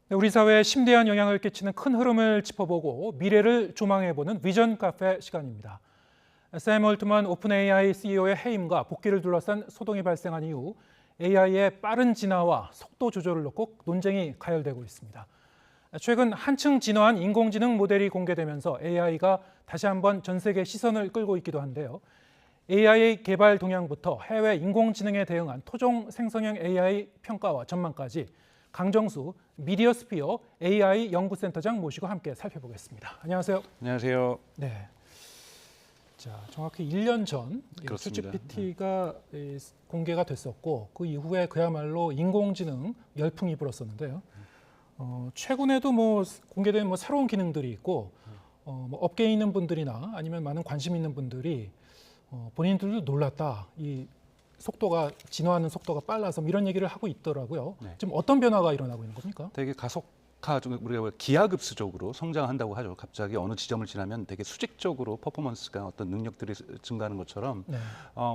네, 우리 사회에 심대한 영향을 끼치는 큰 흐름을 짚어보고 미래를 조망해보는 비전 카페 시간입니다. 샘 올트만 오픈 AI CEO의 해임과 복귀를 둘러싼 소동이 발생한 이후 AI의 빠른 진화와 속도 조절을 놓고 논쟁이 가열되고 있습니다. 최근 한층 진화한 인공지능 모델이 공개되면서 AI가 다시 한번 전 세계 시선을 끌고 있기도 한데요. AI 개발 동향부터 해외 인공지능에 대응한 토종 생성형 AI 평가와 전망까지 강정수 미디어스피어 AI 연구센터장 모시고 함께 살펴보겠습니다. 안녕하세요. 안녕하세요. 네. 자, 정확히 1년 전 그렇습니다. 챗GPT가 공개가 됐었고 그 이후에 그야말로 인공지능 열풍이 불었었는데요. 최근에도 공개된 새로운 기능들이 있고 업계에 있는 분들이나 아니면 많은 관심 있는 분들이 본인들도 놀랐다. 이 속도가 진화하는 속도가 빨라서 이런 얘기를 하고 있더라고요. 네. 지금 어떤 변화가 일어나고 있는 겁니까? 되게 우리가 기하급수적으로 성장한다고 하죠. 갑자기 어느 지점을 지나면 되게 수직적으로 퍼포먼스가 어떤 능력들이 증가하는 것처럼 네.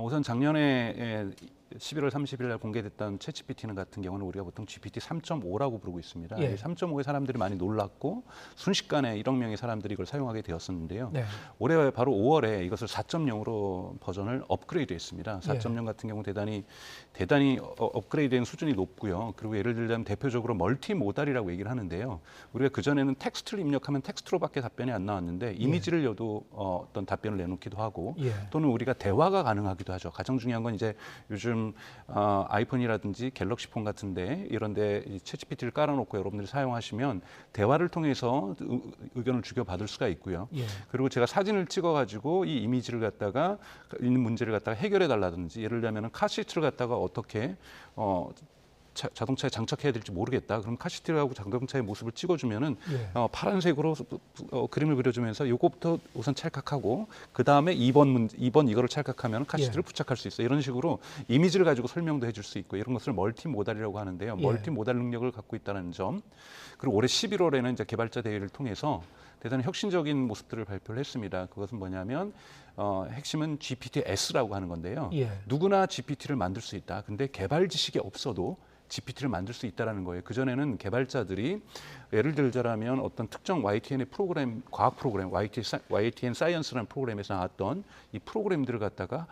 우선 작년에 11월 30일 날 공개됐던 챗GPT 같은 경우는 우리가 보통 GPT 3.5라고 부르고 있습니다. 예. 3.5에 사람들이 많이 놀랐고 순식간에 1억 명의 사람들이 이걸 사용하게 되었었는데요. 네. 올해 바로 5월에 이것을 4.0으로 버전을 업그레이드했습니다. 4.0 같은 경우 대단히 업그레이드된 수준이 높고요. 그리고 예를 들자면 대표적으로 멀티모달이라고 얘기를 하는데요. 우리가 그전에는 텍스트를 입력하면 텍스트로밖에 답변이 안 나왔는데 이미지를 넣어도 어떤 답변을 내놓기도 하고 예. 또는 우리가 대화가 가능하기도 하죠. 가장 중요한 건 이제 요즘 아이폰이라든지 갤럭시 폰 같은데 이런데 챗GPT를 깔아놓고 여러분들이 사용하시면 대화를 통해서 의견을 주고받을 수가 있고요. 예. 그리고 제가 사진을 찍어가지고 이 이미지를 갖다가 있는 문제를 갖다가 해결해 달라든지 예를 들면은 카시트를 갖다가 어떻게 자동차에 장착해야 될지 모르겠다. 그럼 카시트하고 자동차의 모습을 찍어주면은 예. 파란색으로 그림을 그려주면서 요거부터 우선 찰칵하고 그 다음에 2번 이거를 찰칵하면 카시트를 예. 부착할 수 있어. 이런 식으로 이미지를 가지고 설명도 해줄 수 있고 이런 것을 멀티모달이라고 하는데요. 예. 멀티모달 능력을 갖고 있다는 점. 그리고 올해 11월에는 이제 개발자 대회를 통해서 대단히 혁신적인 모습들을 발표를 했습니다. 그것은 뭐냐면 핵심은 GPT-S라고 하는 건데요. 예. 누구나 GPT를 만들 수 있다. 근데 개발 지식이 없어도 GPT를 만들 수 있다는 거예요. 그전에는 개발자들이 예를 들자면 어떤 특정 YTN의 프로그램, 과학 프로그램, YTN 사이언스라는 프로그램에서 나왔던 이 프로그램들을 갖다가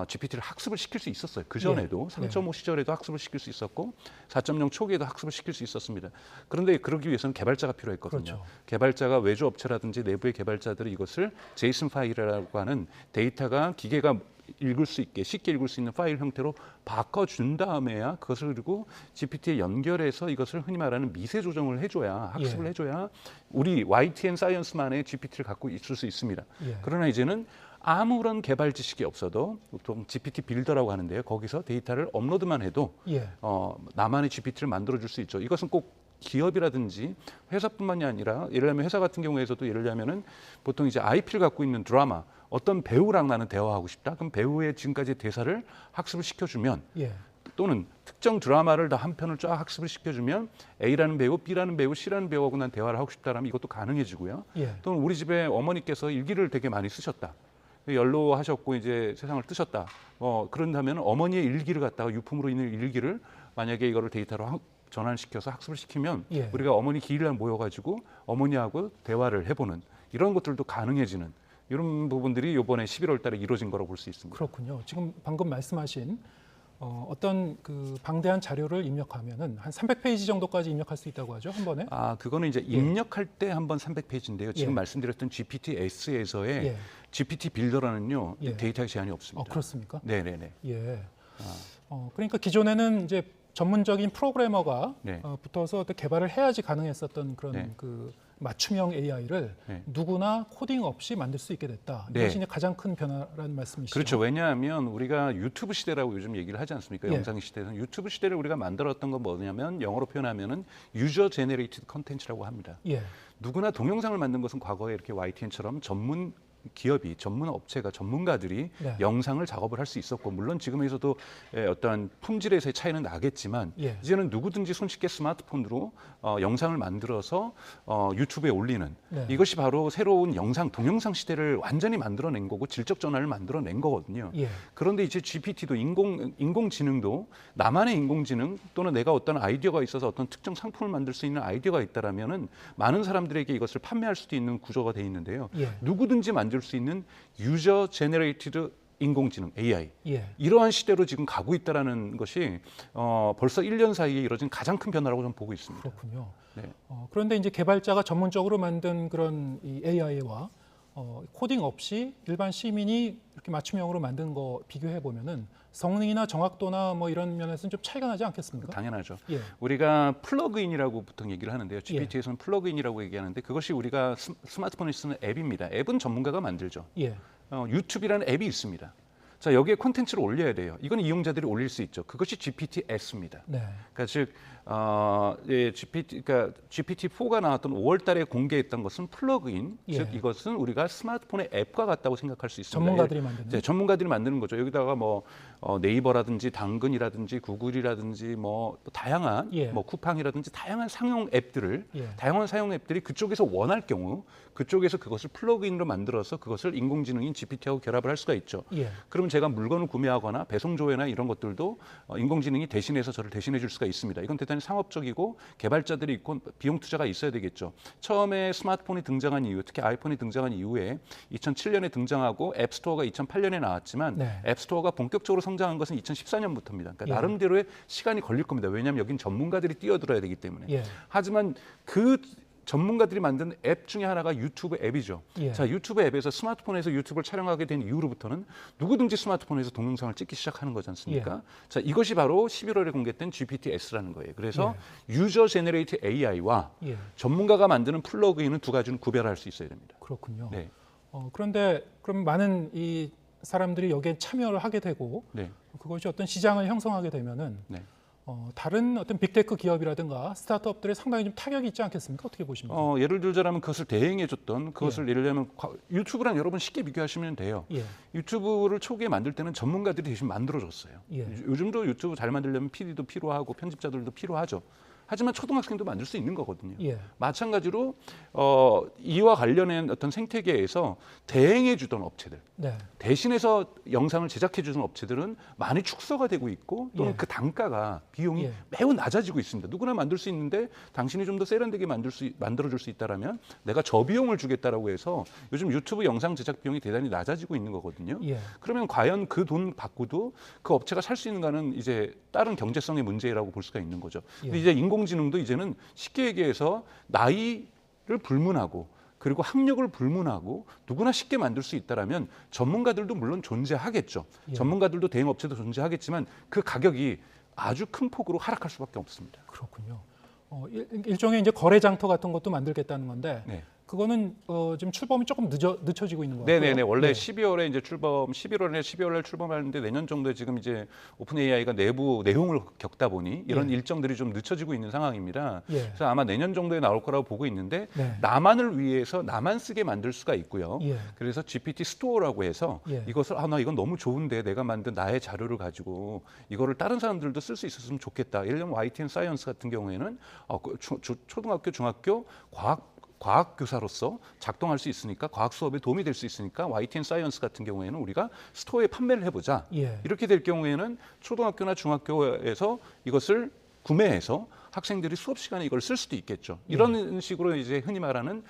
GPT를 학습을 시킬 수 있었어요. 그전에도 예. 3.5 시절에도 학습을 시킬 수 있었고 4.0 초기에도 학습을 시킬 수 있었습니다. 그런데 그러기 위해서는 개발자가 필요했거든요. 그렇죠. 개발자가 외주 업체라든지 내부의 개발자들이 이것을 제이슨 파일이라고 하는 데이터가 기계가 읽을 수 있게 쉽게 읽을 수 있는 파일 형태로 바꿔준 다음에야 그것을 그리고 GPT에 연결해서 이것을 흔히 말하는 미세 조정을 해줘야 학습을 예. 해줘야 우리 YTN 사이언스만의 GPT를 갖고 있을 수 있습니다. 예. 그러나 이제는 아무런 개발 지식이 없어도 보통 GPT 빌더라고 하는데요. 거기서 데이터를 업로드만 해도 예. 나만의 GPT를 만들어줄 수 있죠. 이것은 꼭 기업이라든지 회사뿐만이 아니라 예를 들면 회사 같은 경우에서도 예를 들면은 보통 이제 IP를 갖고 있는 드라마 어떤 배우랑 나는 대화하고 싶다. 그럼 배우의 지금까지 대사를 학습을 시켜주면 예. 또는 특정 드라마를 다 한 편을 쫙 학습을 시켜주면 A라는 배우, B라는 배우, C라는 배우하고 난 대화를 하고 싶다라면 이것도 가능해지고요. 예. 또는 우리 집에 어머니께서 일기를 되게 많이 쓰셨다. 연로하셨고 이제 세상을 뜨셨다. 그런다면 어머니의 일기를 갖다가 유품으로 있는 일기를 만약에 이거를 데이터로 전환시켜서 학습을 시키면 예. 우리가 어머니 기일날 모여가지고 어머니하고 대화를 해보는 이런 것들도 가능해지는 이런 부분들이 이번에 11월 달에 이루어진 거라고 볼 수 있습니다. 그렇군요. 지금 방금 말씀하신 어떤 그 방대한 자료를 입력하면은 한 300페이지 정도까지 입력할 수 있다고 하죠, 한 번에? 그거는 이제 입력할 때 한번 300페이지인데요. 지금 예. 말씀드렸던 GPT-S에서의 예. GPT 빌더라는요 예. 데이터 제한이 없습니다. 그렇습니까? 네네네. 예. 그러니까 기존에는 이제 전문적인 프로그래머가 네. 붙어서 어떤 개발을 해야지 가능했었던 그런 네. 그 맞춤형 AI를 네. 누구나 코딩 없이 만들 수 있게 됐다. 네. 이것이 이제 가장 큰 변화라는 말씀이시죠. 그렇죠. 왜냐하면 우리가 유튜브 시대라고 요즘 얘기를 하지 않습니까? 예. 영상 시대에서는 유튜브 시대를 우리가 만들었던 건 뭐냐면 영어로 표현하면은 유저 제네레이티드 컨텐츠라고 합니다. 예. 누구나 동영상을 만든 것은 과거에 이렇게 YTN처럼 전문 기업이 전문 업체가 전문가들이 네. 영상을 작업을 할 수 있었고 물론 지금에서도 어떠한 품질에서의 차이는 나겠지만 예. 이제는 누구든지 손쉽게 스마트폰으로 영상을 만들어서 유튜브에 올리는 네. 이것이 바로 새로운 영상 동영상 시대를 완전히 만들어낸 거고 질적 전환을 만들어낸 거거든요. 예. 그런데 이제 GPT도 인공지능도 나만의 인공지능 또는 내가 어떤 아이디어가 있어서 어떤 특정 상품을 만들 수 있는 아이디어가 있다라면은 많은 사람들에게 이것을 판매할 수도 있는 구조가 돼 있는데요. 예. 누구든지 만들 수 있는 유저 제너레이티드 인공지능 AI 예. 이러한 시대로 지금 가고 있다라는 것이 벌써 1년 사이에 이뤄진 가장 큰 변화라고 저는 보고 있습니다. 그렇군요. 네. 그런데 이제 개발자가 전문적으로 만든 그런 이 AI와 코딩 없이 일반 시민이 이렇게 맞춤형으로 만든 거 비교해 보면은 성능이나 정확도나 뭐 이런 면에서는 좀 차이가 나지 않겠습니까? 당연하죠. 예. 우리가 플러그인이라고 보통 얘기를 하는데요. GPT에서는 플러그인이라고 얘기하는데 그것이 우리가 스마트폰에 쓰는 앱입니다. 앱은 전문가가 만들죠. 예. 유튜브라는 앱이 있습니다. 자, 여기에 콘텐츠를 올려야 돼요. 이건 이용자들이 올릴 수 있죠. 그것이 GPTS입니다. 네. 그러니까 즉 GPT-4가 나왔던 5월달에 공개했던 것은 플러그인, 예. 즉 이것은 우리가 스마트폰의 앱과 같다고 생각할 수 있습니다. 전문가들이 만드는. 네, 전문가들이 만드는 거죠. 여기다가 뭐 네이버라든지 당근이라든지 구글이라든지 뭐 다양한 예. 뭐 쿠팡이라든지 다양한 상용 앱들을 예. 다양한 사용 앱들이 그쪽에서 원할 경우 그쪽에서 그것을 플러그인으로 만들어서 그것을 인공지능인 GPT하고 결합을 할 수가 있죠. 예. 그러면 제가 물건을 구매하거나 배송 조회나 이런 것들도 인공지능이 대신해서 저를 대신해 줄 수가 있습니다. 이건 대단히 상업적이고 개발자들이 있고 비용 투자가 있어야 되겠죠. 처음에 스마트폰이 등장한 이후, 특히 아이폰이 등장한 이후에 2007년에 등장하고 앱스토어가 2008년에 나왔지만 네. 앱스토어가 본격적으로 성장한 것은 2014년부터입니다. 그러니까 예. 나름대로의 시간이 걸릴 겁니다. 왜냐하면 여긴 전문가들이 뛰어들어야 되기 때문에. 예. 하지만 그 전문가들이 만든 앱 중에 하나가 유튜브 앱이죠. 예. 자, 유튜브 앱에서 스마트폰에서 유튜브를 촬영하게 된 이후로부터는 누구든지 스마트폰에서 동영상을 찍기 시작하는 거지 않습니까? 자, 이것이 바로 11월에 공개된 GPTS라는 거예요. 그래서 유저 제너레이트 AI와 예. 전문가가 만드는 플러그인은 두 가지는 구별할 수 있어야 됩니다. 그렇군요. 네. 그런데 그럼 많은 이 사람들이 여기에 참여를 하게 되고 네. 그것이 어떤 시장을 형성하게 되면은 네. 다른 어떤 빅테크 기업이라든가 스타트업들에 상당히 좀 타격이 있지 않겠습니까? 어떻게 보십니까? 예를 들자면 그것을 대행해줬던 그것을 예를 들면 유튜브랑 여러분 쉽게 비교하시면 돼요. 예. 유튜브를 초기에 만들 때는 전문가들이 대신 만들어줬어요. 예. 요즘도 유튜브 잘 만들려면 PD도 필요하고 편집자들도 필요하죠. 하지만 초등학생도 만들 수 있는 거거든요. 예. 마찬가지로 이와 관련된 어떤 생태계에서 대행해 주던 업체들, 네. 대신해서 영상을 제작해 주는 업체들은 많이 축소가 되고 있고 또는 예. 그 단가가 비용이 예. 매우 낮아지고 있습니다. 누구나 만들 수 있는데 당신이 좀 더 세련되게 만들어 줄 수 있다라면 내가 저비용을 주겠다라고 해서 요즘 유튜브 영상 제작 비용이 대단히 낮아지고 있는 거거든요. 예. 그러면 과연 그 돈 받고도 그 업체가 살 수 있는가는 이제 다른 경제성의 문제라고 볼 수가 있는 거죠. 근데 예. 이제 인공지능도 이제는 쉽게 얘기해서 나이를 불문하고 그리고 학력을 불문하고 누구나 쉽게 만들 수 있다라면 전문가들도 물론 존재하겠죠. 예. 전문가들도 대형 업체도 존재하겠지만 그 가격이 아주 큰 폭으로 하락할 수밖에 없습니다. 그렇군요. 일종의 이제 거래 장터 같은 것도 만들겠다는 건데 네. 그거는 지금 출범이 조금 늦춰지고 있는 거고요. 네네네. 원래 네. 12월에 이제 12월에 출범하는데 내년 정도에 지금 이제 오픈 AI가 내부 내용을 겪다 보니 이런 일정들이 좀 늦춰지고 있는 상황입니다. 예. 그래서 아마 내년 정도에 나올 거라고 보고 있는데 네. 나만을 위해서 나만 쓰게 만들 수가 있고요. 예. 그래서 GPT 스토어라고 해서 예. 이것을 나 이건 너무 좋은데 내가 만든 나의 자료를 가지고 이거를 다른 사람들도 쓸 수 있었으면 좋겠다. 예를 들면 YTN 사이언스 같은 경우에는 초등학교, 중학교 과학 교사로서 작동할 수 있으니까 과학 수업에 도움이 될 수 있으니까 YTN 사이언스 같은 경우에는 우리가 스토어에 판매를 해보자. 예. 이렇게 될 경우에는 초등학교나 중학교에서 이것을 구매해서 학생들이 수업 시간에 이걸 쓸 수도 있겠죠. 이런 식으로 이제 흔히 말하는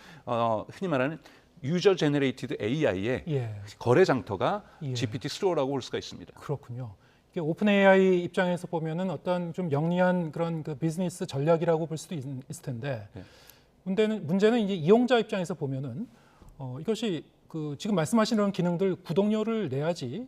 유저 제너레이티드 AI의 예. 거래 장터가 예. GPT 스토어라고 볼 수가 있습니다. 그렇군요. 이게 오픈 AI 입장에서 보면은 어떤 좀 영리한 그런 그 비즈니스 전략이라고 볼 수도 있을 텐데 네. 문제는 이제 이용자 입장에서 보면은 이것이 그 지금 말씀하신 그런 기능들 구독료를 내야지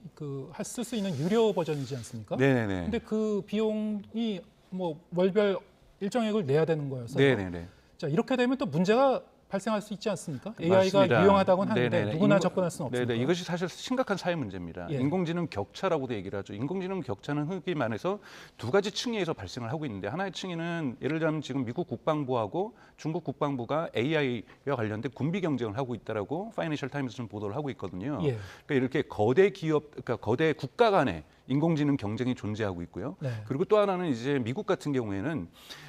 쓸 수 있는 유료 버전이지 않습니까? 네네네. 근데 그 비용이 뭐 월별 일정액을 내야 되는 거여서 네네네. 자 이렇게 되면 또 문제가 발생할 수 있지 않습니까? AI가 맞습니다. 유용하다고는 하는데 네네네. 누구나 접근할 수는 없습니다. 네네. 이것이 사실 심각한 사회 문제입니다. 예. 인공지능 격차라고도 얘기를 하죠. 인공지능 격차는 흔히 말해서 두 가지 층위에서 발생을 하고 있는데 하나의 층위는 예를 들면 지금 미국 국방부하고 중국 국방부가 AI와 관련된 군비 경쟁을 하고 있다라고 파이낸셜 타임스는 보도를 하고 있거든요. 예. 그러니까 이렇게 거대 기업, 그러니까 거대 국가 간의 인공지능 경쟁이 존재하고 있고요. 네. 그리고 또 하나는 이제 미국 같은 경우에는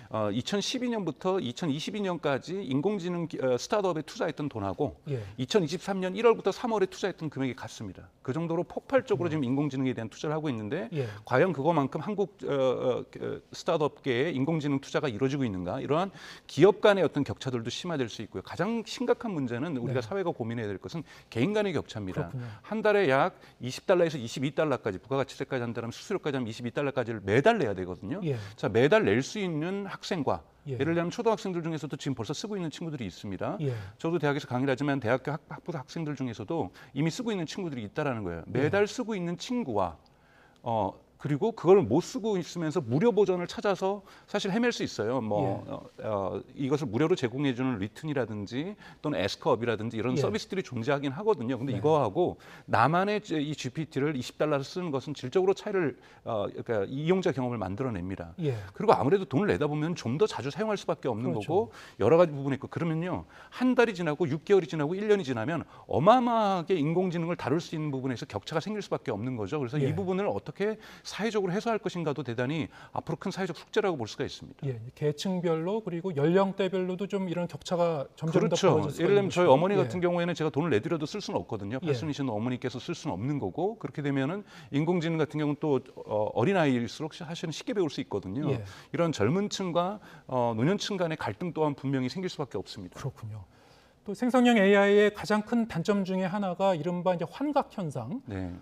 2012년부터 2022년까지 인공지능 스타트업에 투자했던 돈하고 예. 2023년 1월부터 3월에 투자했던 금액이 같습니다. 그 정도로 폭발적으로 지금 인공지능에 대한 투자를 하고 있는데 예. 과연 그거만큼 한국 스타트업계의 인공지능 투자가 이루어지고 있는가? 이러한 기업 간의 어떤 격차들도 심화될 수 있고요. 가장 심각한 문제는 우리가 네. 사회가 고민해야 될 것은 개인 간의 격차입니다. 그렇군요. 한 달에 약 20달러에서 22달러까지 부가가치세까지 한다면 수수료까지 하면 22달러까지를 매달 내야 되거든요. 예. 자, 매달 낼 수 있는 학생과 예. 예를 들면 초등학생들 중에서도 지금 벌써 쓰고 있는 친구들이 있습니다. 예. 저도 대학에서 강의를 하지만 대학교 학부 학생들 중에서도 이미 쓰고 있는 친구들이 있다라는 거예요. 매달 쓰고 있는 친구와 그리고 그걸 못 쓰고 있으면서 무료 버전을 찾아서 사실 헤맬 수 있어요. 이것을 무료로 제공해주는 리튼이라든지 또는 에스크업이라든지 이런 예. 서비스들이 존재하긴 하거든요. 근데 네. 이거하고 나만의 이 GPT를 20달러를 쓰는 것은 질적으로 차이를 그러니까 이용자 경험을 만들어냅니다. 예. 그리고 아무래도 돈을 내다 보면 좀 더 자주 사용할 수밖에 없는 그렇죠. 거고 여러 가지 부분이 있고 그러면요. 한 달이 지나고 6개월이 지나고 1년이 지나면 어마어마하게 인공지능을 다룰 수 있는 부분에서 격차가 생길 수밖에 없는 거죠. 그래서 예. 이 부분을 어떻게 사회적으로 해소할 것인가도 대단히 앞으로 큰 사회적 숙제라고 볼 수가 있습니다. 예. 계층별로 그리고 연령대별로도 좀 이런 격차가 점점 더 그렇죠. 벌어질 수가 예를 들면 있는 저희 것이죠. 어머니 예. 같은 경우에는 제가 돈을 내드려도 쓸 수는 없거든요. 예. 팔순이신 어머니께서 쓸 수는 없는 거고 그렇게 되면은 인공지능 같은 경우는 또 어린아이일수록 사실은 쉽게 배울 수 있거든요. 예. 이런 젊은층과 노년층 간의 갈등 또한 분명히 생길 수밖에 없습니다. 그렇군요. 또 생성형 AI의 가장 큰 단점 중에 하나가 이른바 이제 환각 현상, 네.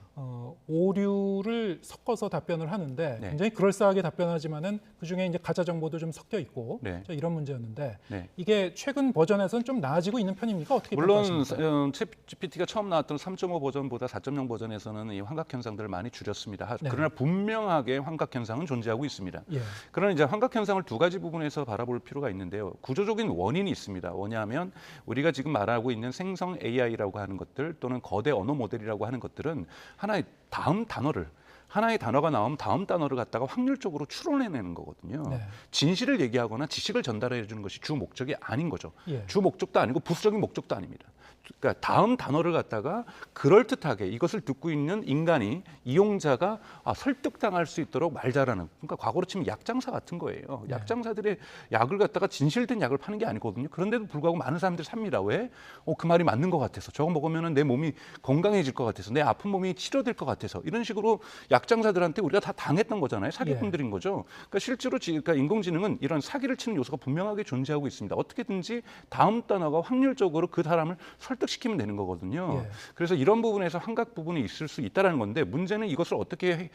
오류를 섞어서 답변을 하는데 네. 굉장히 그럴싸하게 답변하지만은 그 중에 이제 가짜 정보도 좀 섞여 있고 네. 이런 문제였는데 네. 이게 최근 버전에서는 좀 나아지고 있는 편입니까? 어떻게 물론 평가하십니까? 챗GPT가 처음 나왔던 3.5 버전보다 4.0 버전에서는 이 환각 현상들을 많이 줄였습니다. 네. 그러나 분명하게 환각 현상은 존재하고 있습니다. 예. 그러나 이제 환각 현상을 두 가지 부분에서 바라볼 필요가 있는데요. 구조적인 원인이 있습니다. 뭐냐면 우리가 지금 말하고 있는 생성 AI라고 하는 것들 또는 거대 언어 모델이라고 하는 것들은 하나의 다음 단어를 하나의 단어가 나오면 다음 단어를 갖다가 확률적으로 추론해내는 거거든요. 네. 진실을 얘기하거나 지식을 전달해 주는 것이 주 목적이 아닌 거죠. 예. 주 목적도 아니고 부수적인 목적도 아닙니다. 그러니까 다음 단어를 갖다가 그럴듯하게 이것을 듣고 있는 인간이 이용자가 설득당할 수 있도록 말 잘하는 그러니까 과거로 치면 약장사 같은 거예요. 네. 약장사들의 약을 갖다가 진실된 약을 파는 게 아니거든요. 그런데도 불구하고 많은 사람들이 삽니다. 왜? 그 말이 맞는 것 같아서 저거 먹으면 내 몸이 건강해질 것 같아서 내 아픈 몸이 치료될 것 같아서 이런 식으로 약장사들한테 우리가 다 당했던 거잖아요. 사기꾼들인 거죠. 그러니까 실제로 그러니까 인공지능은 이런 사기를 치는 요소가 분명하게 존재하고 있습니다. 어떻게든지 다음 단어가 확률적으로 그 사람을 설득시키면 되는 거거든요. 예. 그래서 이런 부분에서 환각 부분이 있을 수 있다는 건데 문제는 이것을 어떻게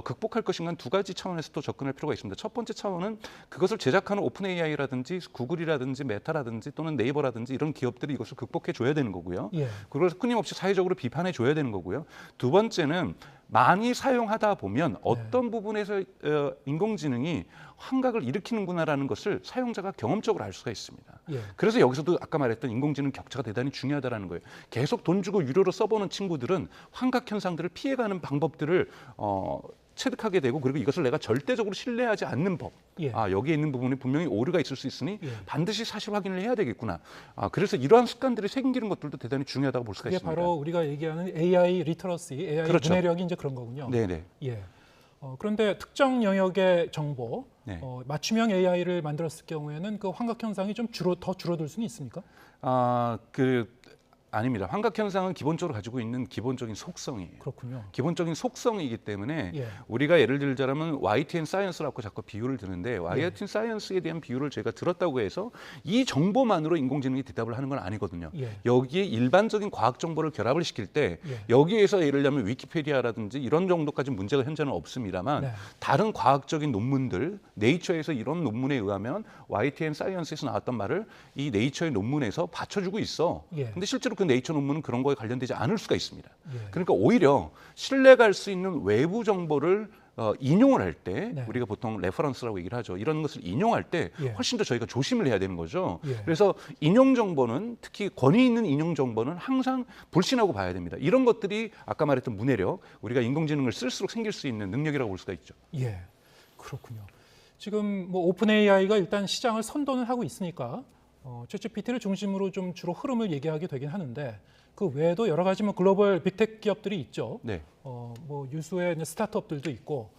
극복할 것인가 두 가지 차원에서 또 접근할 필요가 있습니다. 첫 번째 차원은 그것을 제작하는 오픈 AI라든지 구글이라든지 메타라든지 또는 네이버라든지 이런 기업들이 이것을 극복해 줘야 되는 거고요. 예. 그걸 끊임없이 사회적으로 비판해 줘야 되는 거고요. 두 번째는 많이 사용하다 보면 어떤 부분에서 인공지능이 환각을 일으키는구나라는 것을 사용자가 경험적으로 알 수가 있습니다. 예. 그래서 여기서도 아까 말했던 인공지능 격차가 대단히 중요하다는 거예요. 계속 돈 주고 유료로 써보는 친구들은 환각 현상들을 피해가는 방법들을 체득하게 되고 그리고 이것을 내가 절대적으로 신뢰하지 않는 법. 예. 여기에 있는 부분에 분명히 오류가 있을 수 있으니 예. 반드시 사실 확인을 해야 되겠구나. 그래서 이러한 습관들이 생기는 것들도 대단히 중요하다고 볼 수가 그게 있습니다. 바로 우리가 얘기하는 AI 리터러시, AI 그렇죠. 문해력이 이제 그런 거군요. 네네. 예. 그런데 특정 영역의 정보, 네. 맞춤형 AI를 만들었을 경우에는 그 환각 현상이 좀 더 줄어들 수는 있습니까? 아닙니다. 환각 현상은 기본적으로 가지고 있는 기본적인 속성이에요. 그렇군요. 기본적인 속성이기 때문에 예. 우리가 예를 들자면 YTN 사이언스라고 자꾸 비유를 드는데 YTN 사이언스에 대한 비유를 제가 들었다고 해서 이 정보만으로 인공지능이 대답을 하는 건 아니거든요. 예. 여기에 일반적인 과학 정보를 결합을 시킬 때 예. 여기에서 예를 들면 위키피디아라든지 이런 정도까지 문제가 현재는 없습니다만 네. 다른 과학적인 논문들 네이처에서 이런 논문에 의하면 YTN 사이언스에서 나왔던 말을 이 네이처의 논문에서 받쳐주고 있어. 예. 근데 실제로 그 네이처 논문은 그런 거에 관련되지 않을 수가 있습니다. 예. 그러니까 오히려 신뢰가 갈 수 있는 외부 정보를 인용을 할 때 네. 우리가 보통 레퍼런스라고 얘기를 하죠. 이런 것을 인용할 때 예. 훨씬 더 저희가 조심을 해야 되는 거죠. 예. 그래서 인용 정보는 특히 권위 있는 인용 정보는 항상 불신하고 봐야 됩니다. 이런 것들이 아까 말했던 문해력, 우리가 인공지능을 쓸수록 생길 수 있는 능력이라고 볼 수가 있죠. 예, 그렇군요. 지금 뭐 오픈 AI가 일단 시장을 선도는 하고 있으니까 챗GPT를 중심으로 좀 주로 흐름을 얘기하게 되긴 하는데 그 외에도 여러 가지 뭐 글로벌 빅테크 기업들이 있죠. 네. 뭐 유수의 이제 스타트업들도 있고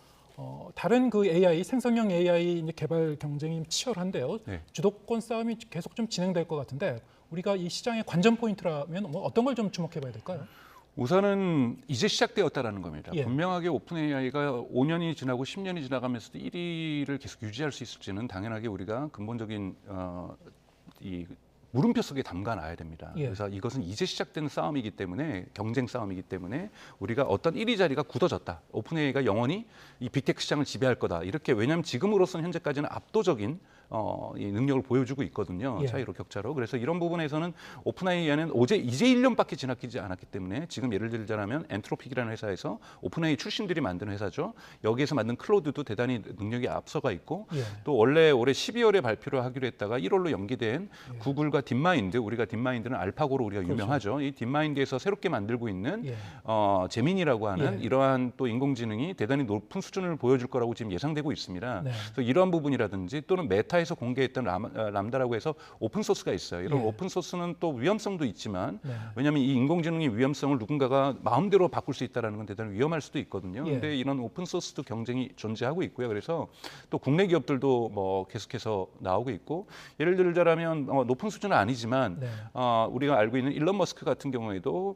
다른 그 AI 생성형 AI 이제 개발 경쟁이 치열한데요. 네. 주도권 싸움이 계속 좀 진행될 것 같은데 우리가 이 시장의 관전 포인트라면 뭐 어떤 걸 좀 주목해봐야 될까요? 우선은 이제 시작되었다라는 겁니다. 예. 분명하게 오픈 AI가 5년이 지나고 10년이 지나가면서도 1위를 계속 유지할 수 있을지는 당연하게 우리가 근본적인 이 물음표 속에 담가놔야 됩니다. 예. 그래서 이것은 이제 시작되는 싸움이기 때문에 경쟁 싸움이기 때문에 우리가 어떤 1위 자리가 굳어졌다. 오픈 AI가 영원히 이 빅테크 시장을 지배할 거다. 이렇게 왜냐하면 지금으로서는 현재까지는 압도적인 이 능력을 보여주고 있거든요. 예. 차이로 격차로. 그래서 이런 부분에서는 오픈 AI는 이제 1년밖에 지나지 않았기 때문에 지금 예를 들자면 엔트로픽이라는 회사에서 오픈 AI 출신들이 만든 회사죠. 여기에서 만든 클로드도 대단히 능력이 앞서가 있고 예. 또 원래 올해 12월에 발표를 하기로 했다가 1월로 연기된 예. 구글과 딥마인드, 우리가 딥마인드는 알파고로 우리가 그렇죠. 유명하죠. 이 딥마인드에서 새롭게 만들고 있는 예. 제민이라고 하는 예. 이러한 또 인공지능이 대단히 높은 수준을 보여줄 거라고 지금 예상되고 있습니다. 네. 그래서 이러한 부분이라든지 또는 메타에서 공개했던 람다라고 해서 오픈 소스가 있어요. 이런 예. 오픈 소스는 또 위험성도 있지만 네. 왜냐하면 이 인공지능의 위험성을 누군가가 마음대로 바꿀 수 있다는 건 대단히 위험할 수도 있거든요. 예. 그런데 이런 오픈 소스도 경쟁이 존재하고 있고요. 그래서 또 국내 기업들도 뭐 계속해서 나오고 있고 예를 들자면 높은 수준은 아니지만 네. 우리가 알고 있는 일론 머스크 같은 경우에도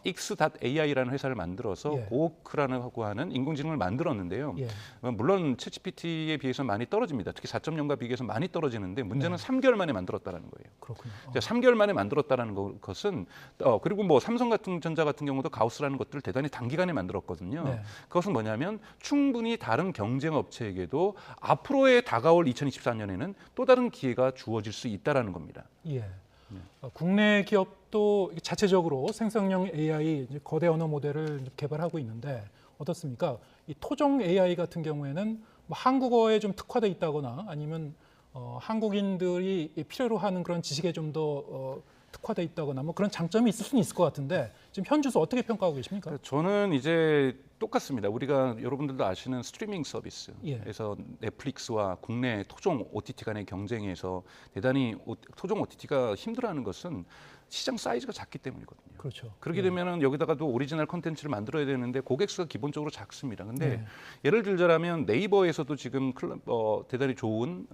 X.AI라는 회사를 만들어서 예. 고오크라고 하는 인공지능을 만들었는데요. 예. 물론 챗GPT에 비해서 많이 떨어집니다. 특히 4.0과 비교해서 많이 떨어지는데 문제는 네. 3개월 만에 만들었다는 거예요. 그렇군요. 자, 3개월 만에 만들었다는 것은 그리고 뭐 삼성 같은 전자 같은 경우도 가우스라는 것들을 대단히 단기간에 만들었거든요. 네. 그것은 뭐냐면 충분히 다른 경쟁 업체에게도 앞으로의 다가올 2024년에는 또 다른 기회가 주어질 수 있다라는 겁니다. 예. 국내 기업도 자체적으로 생성형 AI 이제 거대 언어 모델을 이제 개발하고 있는데 어떻습니까? 이 토종 AI 같은 경우에는 뭐 한국어에 좀 특화돼 있다거나 아니면 한국인들이 필요로 하는 그런 지식에 좀 더 특화돼 있다거나 뭐 그런 장점이 있을 수는 있을 것 같은데 지금 현주소 어떻게 평가하고 계십니까? 저는 이제 똑같습니다. 우리가 여러분들도 아시는 스트리밍 서비스에서 넷플릭스와 국내 토종 OTT 간의 경쟁에서 대단히 토종 OTT가 힘들어하는 것은 시장 사이즈가 작기 때문이거든요. 그렇죠. 그렇게 되면은 여기다가도 오리지널 컨텐츠를 만들어야 되는데 고객 수가 기본적으로 작습니다. 근데 네. 예를 들자면 네이버에서도 지금 대단히 좋은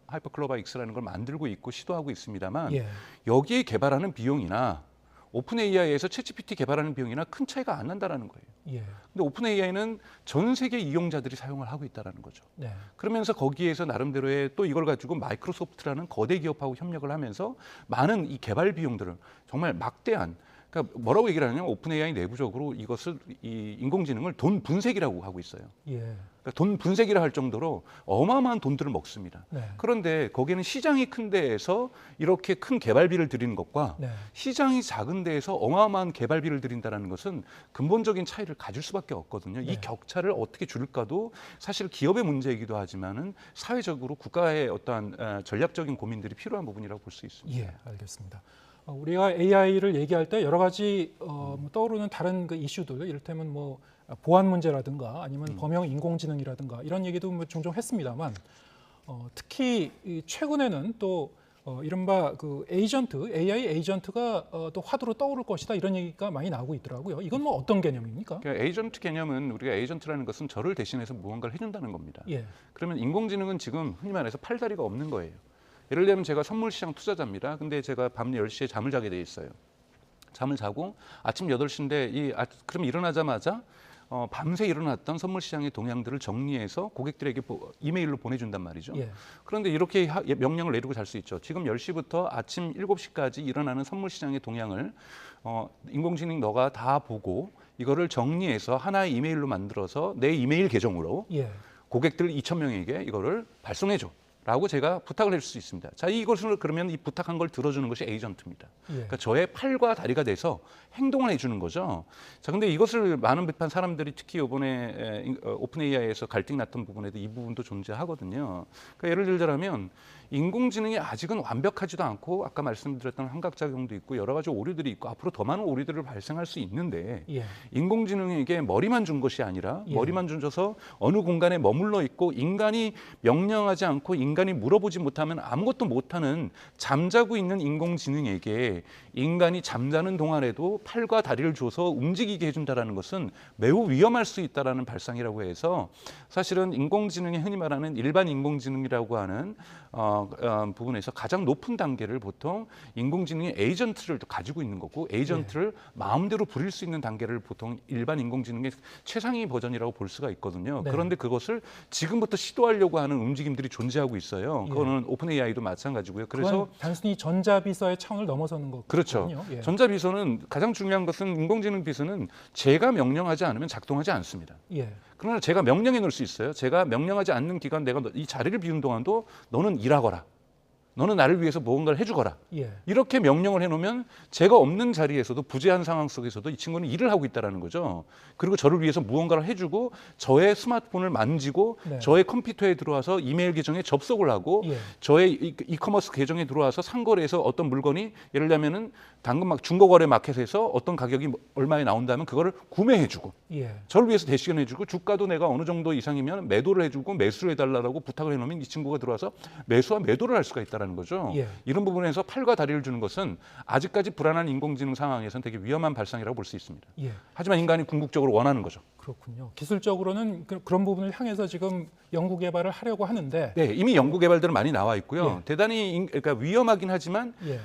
하이퍼클로바 X라는 걸 만들고 있고 시도하고 있습니다만 예. 여기에 개발하는 비용이나 오픈 AI에서 챗GPT 개발하는 비용이나 큰 차이가 안 난다라는 거예요. 예. 근데 오픈 AI는 전 세계 이용자들이 사용을 하고 있다라는 거죠. 네. 그러면서 거기에서 나름대로의 또 이걸 가지고 마이크로소프트라는 거대 기업하고 협력을 하면서 많은 이 개발 비용들을 정말 막대한 그러니까 뭐라고 얘기를 하냐면 오픈 AI 내부적으로 이것을 이 인공지능을 돈 분쇄기라고 하고 있어요. 예. 그러니까 돈 분쇄기라 할 정도로 어마어마한 돈들을 먹습니다. 네. 그런데 거기는 시장이 큰 데에서 이렇게 큰 개발비를 들이는 것과 네. 시장이 작은 데에서 어마어마한 개발비를 들인다는 것은 근본적인 차이를 가질 수밖에 없거든요. 네. 이 격차를 어떻게 줄까도 사실 기업의 문제이기도 하지만은 사회적으로 국가의 어떠한 전략적인 고민들이 필요한 부분이라고 볼 수 있습니다. 예, 알겠습니다. 우리가 AI를 얘기할 때 여러 가지 뭐 떠오르는 다른 그 이슈들, 이를테면 뭐 보안 문제라든가 아니면 범용 인공지능이라든가 이런 얘기도 뭐 종종 했습니다만 특히 이 최근에는 또 이른바 그 에이전트, AI 에이전트가 또 화두로 떠오를 것이다 이런 얘기가 많이 나오고 있더라고요. 이건 뭐 어떤 개념입니까? 그러니까 에이전트 개념은 우리가 에이전트라는 것은 저를 대신해서 무언가를 해준다는 겁니다. 예, 그러면 인공지능은 지금 흔히 말해서 팔다리가 없는 거예요. 예를 들면 제가 선물시장 투자자입니다. 근데 제가 밤 10시에 잠을 자게 돼 있어요. 잠을 자고 아침 8시인데 그럼 일어나자마자 밤새 일어났던 선물시장의 동향들을 정리해서 고객들에게 이메일로 보내준단 말이죠. 예, 그런데 이렇게 명령을 내리고 잘 수 있죠. 지금 10시부터 아침 7시까지 일어나는 선물시장의 동향을 인공지능 너가 다 보고 이거를 정리해서 하나의 이메일로 만들어서 내 이메일 계정으로 예, 고객들 2,000명에게 이거를 발송해줘. 라고 제가 부탁을 할 수 있습니다. 자, 이것을 그러면 이 부탁한 걸 들어주는 것이 에이전트입니다. 예. 그러니까 저의 팔과 다리가 돼서 행동을 해주는 거죠. 자, 근데 이것을 많은 비판 사람들이 특히 이번에 오픈 AI에서 갈등 났던 부분에도 이 부분도 존재하거든요. 그러니까 예를 들자면 인공지능이 아직은 완벽하지도 않고 아까 말씀드렸던 환각작용도 있고 여러 가지 오류들이 있고 앞으로 더 많은 오류들을 발생할 수 있는데 예. 인공지능에게 머리만 준 것이 아니라 예. 머리만 줘서 어느 공간에 머물러 있고 인간이 명령하지 않고 인간이 물어보지 못하면 아무것도 못하는 잠자고 있는 인공지능에게 인간이 잠자는 동안에도 팔과 다리를 줘서 움직이게 해준다는 것은 매우 위험할 수 있다는 발상이라고 해서 사실은 인공지능이 흔히 말하는 일반 인공지능이라고 하는 부분에서 가장 높은 단계를 보통 인공지능의 에이전트를 가지고 있는 거고 에이전트를 마음대로 부릴 수 있는 단계를 보통 일반 인공지능의 최상위 버전이라고 볼 수가 있거든요. 네. 그런데 그것을 지금부터 시도하려고 하는 움직임들이 존재하고 있어요. 그거는 오픈 AI도 마찬가지고요. 그래서 단순히 전자비서의 차원을 넘어서는 거거든요. 그렇죠. 예. 전자비서는 가장 중요한 것은 인공지능 비서는 제가 명령하지 않으면 작동하지 않습니다. 예. 그러나 제가 명령해 놓을 수 있어요. 제가 명령하지 않는 기간 내가 이 자리를 비운 동안도 너는 일하거라. 너는 나를 위해서 무언가를 해주거라. 예. 이렇게 명령을 해놓으면 제가 없는 자리에서도 부재한 상황 속에서도 이 친구는 일을 하고 있다는 거죠. 그리고 저를 위해서 무언가를 해주고 저의 스마트폰을 만지고 네. 저의 컴퓨터에 들어와서 이메일 계정에 접속을 하고 예. 저의 이커머스 계정에 들어와서 상거래에서 어떤 물건이 예를 들면은 당근 막 중고거래 마켓에서 어떤 가격이 얼마에 나온다면 그거를 구매해주고 예. 저를 위해서 대시해주고 주가도 내가 어느 정도 이상이면 매도를 해주고 매수를 해달라고 부탁을 해놓으면 이 친구가 들어와서 매수와 매도를 할 수가 있다는 거죠. 예. 이런 부분에서 팔과 다리를 주는 것은 아직까지 불안한 인공지능 상황에서는 되게 위험한 발상이라고 볼 수 있습니다. 예. 하지만 인간이 궁극적으로 원하는 거죠. 그렇군요. 기술적으로는 그런 부분을 향해서 지금 연구 개발을 하려고 하는데 네, 이미 연구 개발들은 많이 나와 있고요. 예. 대단히 그러니까 위험하긴 하지만 예.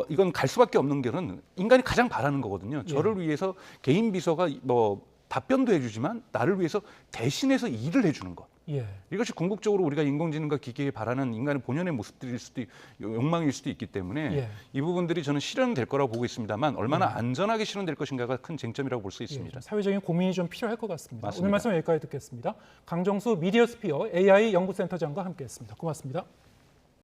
이건 갈 수밖에 없는 길은 인간이 가장 바라는 거거든요. 저를 위해서 개인 비서가 뭐 답변도 해주지만 나를 위해서 대신해서 일을 해주는 것. 예. 이것이 궁극적으로 우리가 인공지능과 기계에 바라는 인간의 본연의 모습들일 수도 욕망일 수도 있기 때문에 예. 이 부분들이 저는 실현될 거라고 보고 있습니다만 얼마나 안전하게 실현될 것인가가 큰 쟁점이라고 볼 수 있습니다. 예. 사회적인 고민이 좀 필요할 것 같습니다. 맞습니다. 오늘 말씀 여기까지 듣겠습니다. 강정수 미디어스피어 AI 연구센터장과 함께했습니다. 고맙습니다.